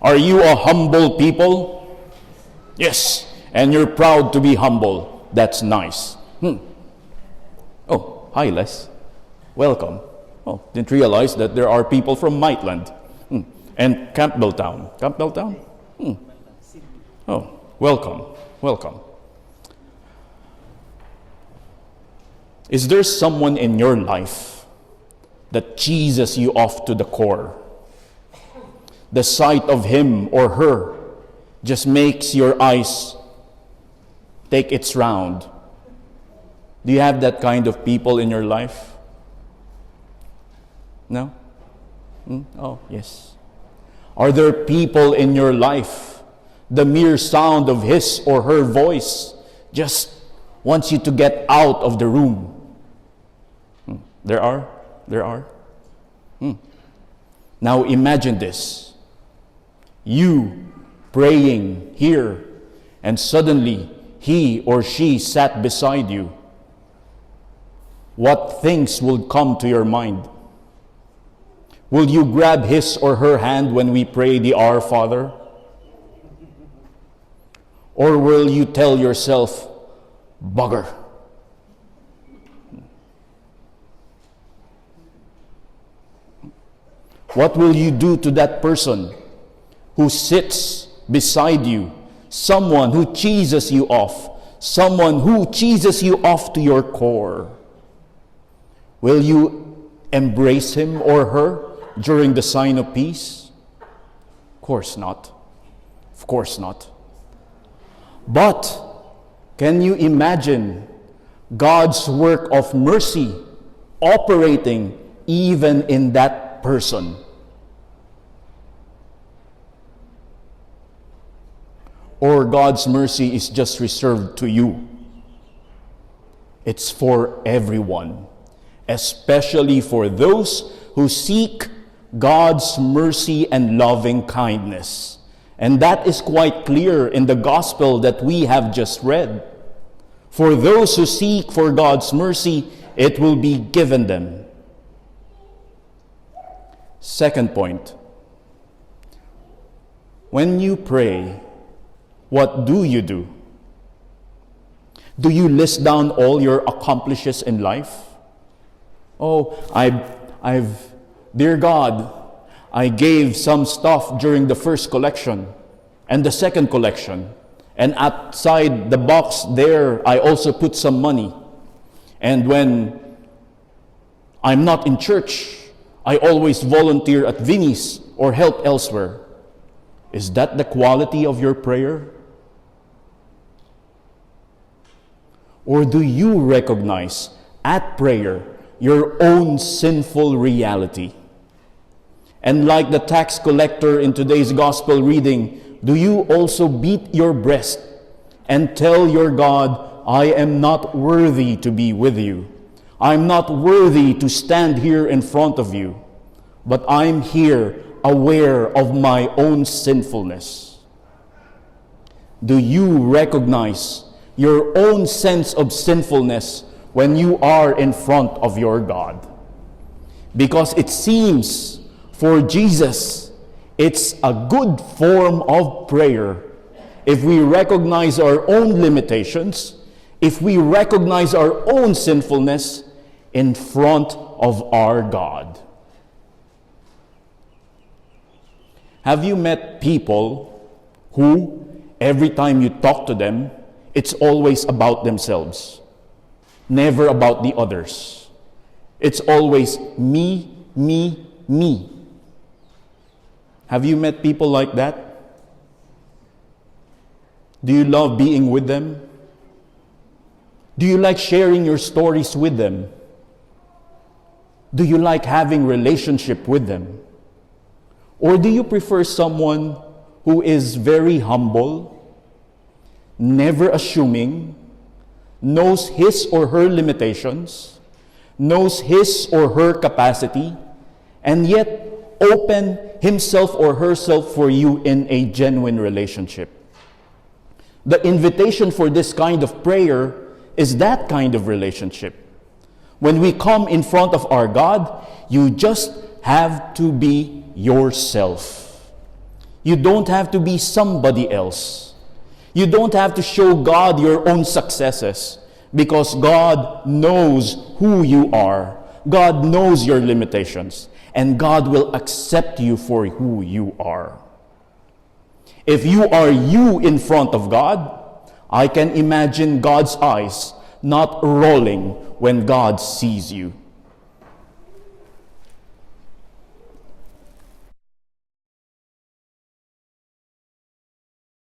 Are you a humble people? Yes. And you're proud to be humble. That's nice. Oh, hi Les. Welcome. Oh, didn't realize that there are people from Maitland. And Campbelltown. Campbelltown? Oh, welcome. Welcome. Is there someone in your life that cheeses you off to the core? The sight of him or her just makes your eyes take its round. Do you have that kind of people in your life? No? Oh, yes. Are there people in your life, the mere sound of his or her voice just wants you to get out of the room? There are. Now imagine this. You praying here, and suddenly he or she sat beside you. What things will come to your mind? Will you grab his or her hand when we pray the Our Father? Or will you tell yourself, bugger? What will you do to that person who sits beside you? Someone who cheeses you off. Someone who cheeses you off to your core. Will you embrace him or her during the sign of peace? Of course not. Of course not. But can you imagine God's work of mercy operating even in that person? Or God's mercy is just reserved to you? It's for everyone, especially for those who seek God's mercy and loving kindness. And that is quite clear in the gospel that we have just read. For those who seek for God's mercy, it will be given them. Second point. When you pray, what do you do? Do you list down all your accomplishes in life? Oh, dear God, I gave some stuff during the first collection and the second collection. And outside the box there, I also put some money. And when I'm not in church, I always volunteer at Vinny's or help elsewhere. Is that the quality of your prayer? Or do you recognize at prayer your own sinful reality? And like the tax collector in today's gospel reading, do you also beat your breast and tell your God, I am not worthy to be with you. I'm not worthy to stand here in front of you, but I'm here aware of my own sinfulness. Do you recognize your own sense of sinfulness when you are in front of your God? Because it seems for Jesus, it's a good form of prayer if we recognize our own limitations, if we recognize our own sinfulness in front of our God. Have you met people who, every time you talk to them, it's always about themselves, never about the others? It's always me, me, me. Have you met people like that? Do you love being with them? Do you like sharing your stories with them? Do you like having relationship with them? Or do you prefer someone who is very humble, never assuming, knows his or her limitations, knows his or her capacity, and yet open himself or herself for you in a genuine relationship? The invitation for this kind of prayer is that kind of relationship. When we come in front of our God, you just have to be yourself. You don't have to be somebody else. You don't have to show God your own successes, because God knows who you are. God knows your limitations, and God will accept you for who you are. If you are you in front of God, I can imagine God's eyes not rolling when God sees you.